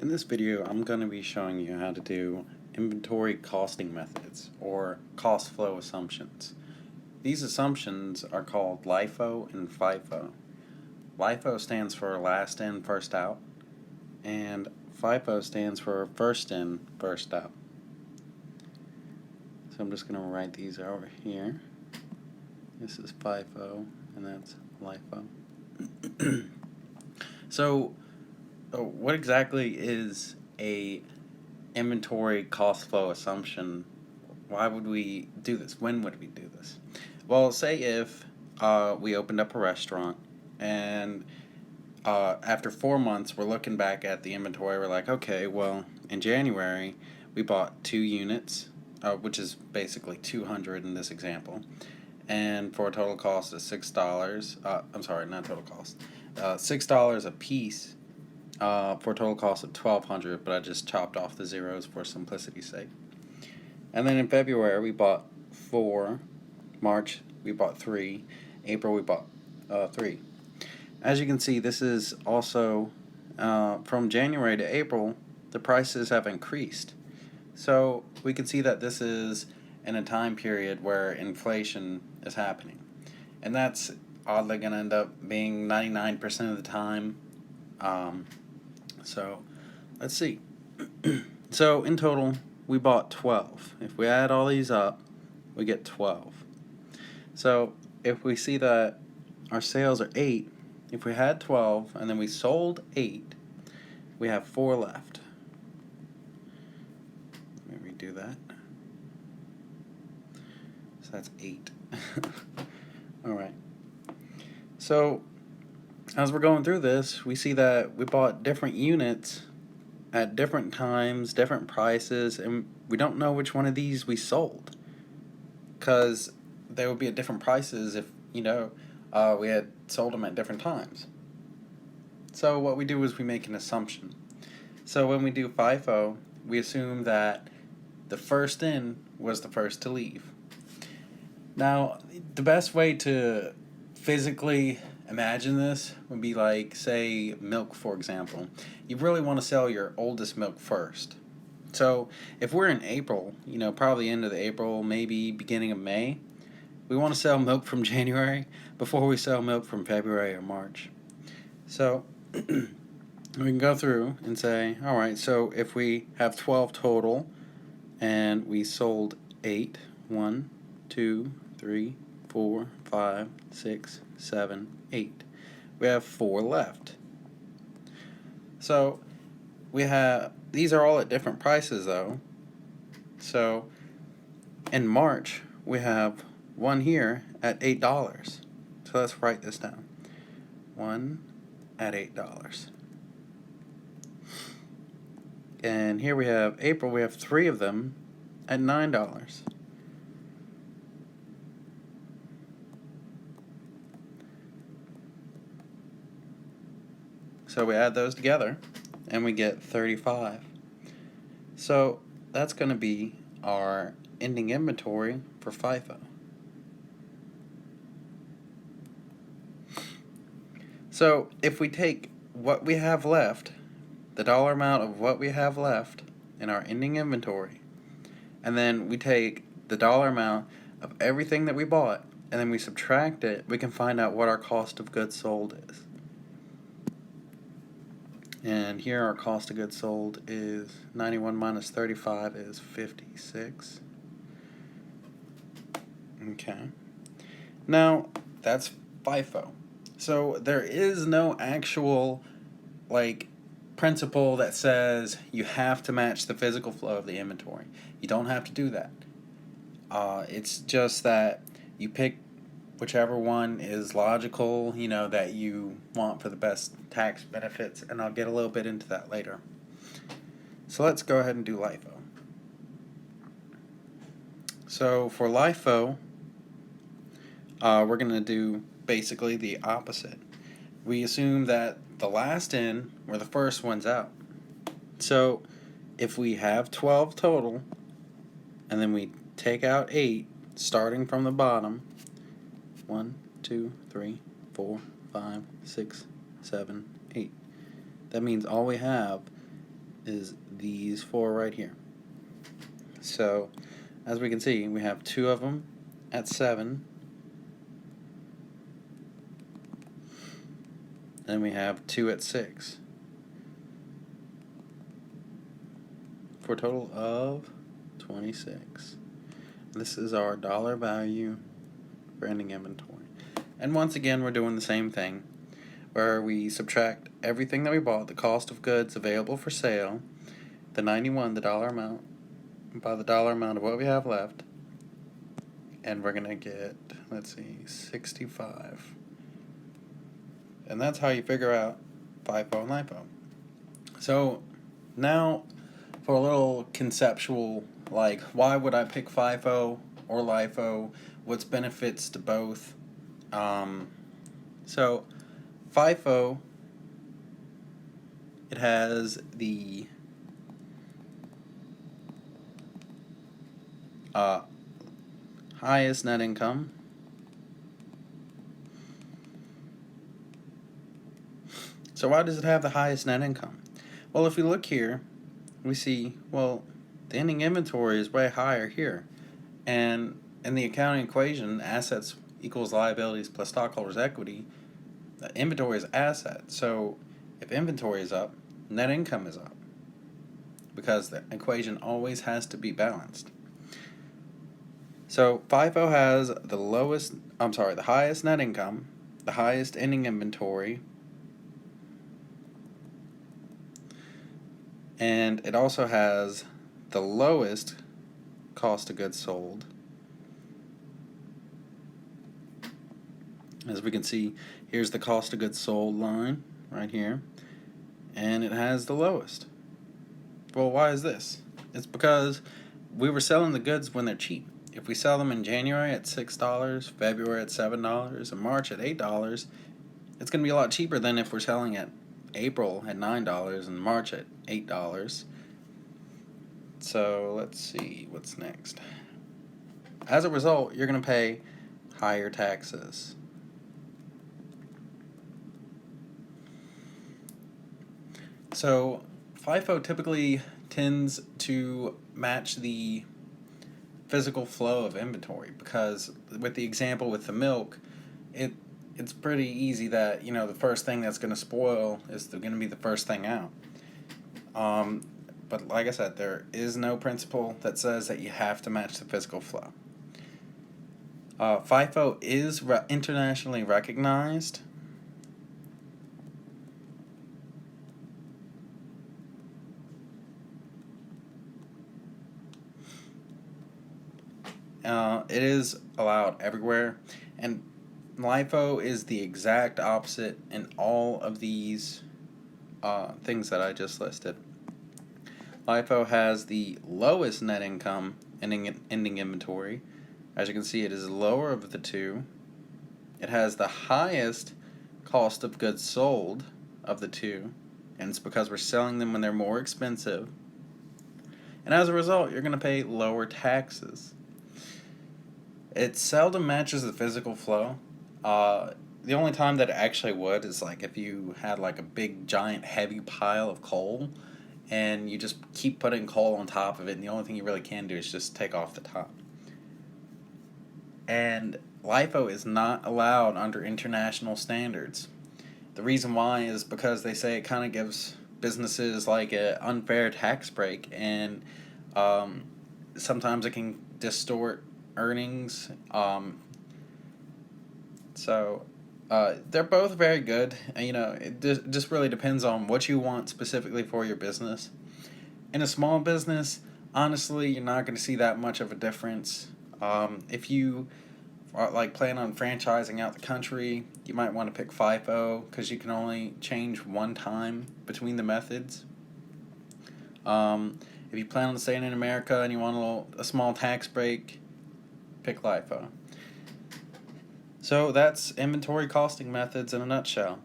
In this video, I'm going to be showing you how to do inventory costing methods, or cost flow assumptions. These assumptions are called LIFO and FIFO. LIFO stands for last in, first out, and FIFO stands for first in, first out. So I'm just going to write these over here. This is FIFO, and that's LIFO. So, what exactly is a inventory cost flow assumption? Why would we do this? When would we do this? Well, say if we opened up a restaurant and after 4 months we're looking back at the inventory, we're like, okay, well, in January we bought 2 units, which is basically 200 in this example, and for a total cost of $6, I'm sorry, not total cost, $6 a piece, for a total cost of $1,200, but I just chopped off the zeros for simplicity's sake. And then in February we bought 4, March we bought 3, April we bought 3. As you can see, this is also from January to April, the prices have increased. So we can see that this is in a time period where inflation is happening. And that's oddly going to end up being 99% of the time. So let's see. So in total, we bought 12. If we add all these up, we get 12. So if we see that our sales are 8, if we had 12 and then we sold 8, we have 4 left. Let me redo that. So that's 8. Alright. So as we're going through this, we see that we bought different units at different times, different prices, and we don't know which one of these we sold, because they would be at different prices if, we had sold them at different times. So what we do is we make an assumption. So when we do FIFO, we assume that the first in was the first to leave. Now, the best way to physically imagine this would be like, say, milk, for example. You really want to sell your oldest milk first. So if we're in April, probably end of the April, maybe beginning of May, we want to sell milk from January before we sell milk from February or March. So we can go through and say, all right, so if we have 12 total and we sold 8, 1, 2, 3, 4, 5, 6, 7, 8. We have 4 left. So we have, these are all at different prices though. So in March we have one here at $8. So let's write this down. 1 at $8. And here we have April, we have 3 of them at $9. So we add those together and we get 35. So that's going to be our ending inventory for FIFO. So if we take what we have left, the dollar amount of what we have left in our ending inventory, and then we take the dollar amount of everything that we bought, and then we subtract it, we can find out what our cost of goods sold is. And here our cost of goods sold is 91 minus 35 is 56. Okay. Now, that's FIFO. So there is no actual, principle that says you have to match the physical flow of the inventory. You don't have to do that. It's just that you pick whichever one is logical, that you want for the best tax benefits, and I'll get a little bit into that later. So let's go ahead and do LIFO. So for LIFO, we're going to do basically the opposite. We assume that the last in were the first ones out. So if we have 12 total, and then we take out 8, starting from the bottom, 1, 2, 3, 4, 5, 6, 7, 8. That means all we have is these four right here. So as we can see, we have two of them at 7, and we have 2 at 6, for a total of 26. This is our dollar value for ending inventory. And once again, we're doing the same thing, where we subtract everything that we bought, the cost of goods available for sale, the 91, the dollar amount, by the dollar amount of what we have left, and we're going to get, let's see, 65. And that's how you figure out FIFO and LIFO. So now for a little conceptual, like, why would I pick FIFO or LIFO? What's benefits to both? So FIFO, it has the highest net income, so why does it have the highest net income? Well, if we look here, we see, well, the ending inventory is way higher here, and in the accounting equation, assets equals liabilities plus stockholders' equity, the inventory is asset. So if inventory is up, net income is up, because the equation always has to be balanced. So FIFO has the highest net income, the highest ending inventory, and it also has the lowest cost of goods sold. As we can see, here's the cost of goods sold line right here, and it has the lowest. Well, why is this? It's because we were selling the goods when they're cheap. If we sell them in January at $6, February at $7, and March at $8, it's going to be a lot cheaper than if we're selling at April at $9 and March at $8. So let's see what's next. As a result, you're going to pay higher taxes. So FIFO typically tends to match the physical flow of inventory, because with the example with the milk, it's pretty easy that, the first thing that's going to spoil is going to be the first thing out. But like I said, there is no principle that says that you have to match the physical flow. FIFO is internationally recognized. It is allowed everywhere, and LIFO is the exact opposite in all of these things that I just listed. LIFO has the lowest net income ending inventory. As you can see, it is lower of the two. It has the highest cost of goods sold of the two, and it's because we're selling them when they're more expensive. And as a result, you're going to pay lower taxes. It seldom matches the physical flow. The only time that it actually would is like if you had like a big giant heavy pile of coal and you just keep putting coal on top of it, and the only thing you really can do is just take off the top. And LIFO is not allowed under international standards. The reason why is because they say it kind of gives businesses like an unfair tax break, and sometimes it can distort earnings. So they're both very good. It just really depends on what you want specifically for your business. In a small business, honestly, you're not going to see that much of a difference. If you are plan on franchising out the country, you might want to pick FIFO because you can only change one time between the methods. If you plan on staying in America and you want a small tax break, pick LIFO. So that's inventory costing methods in a nutshell.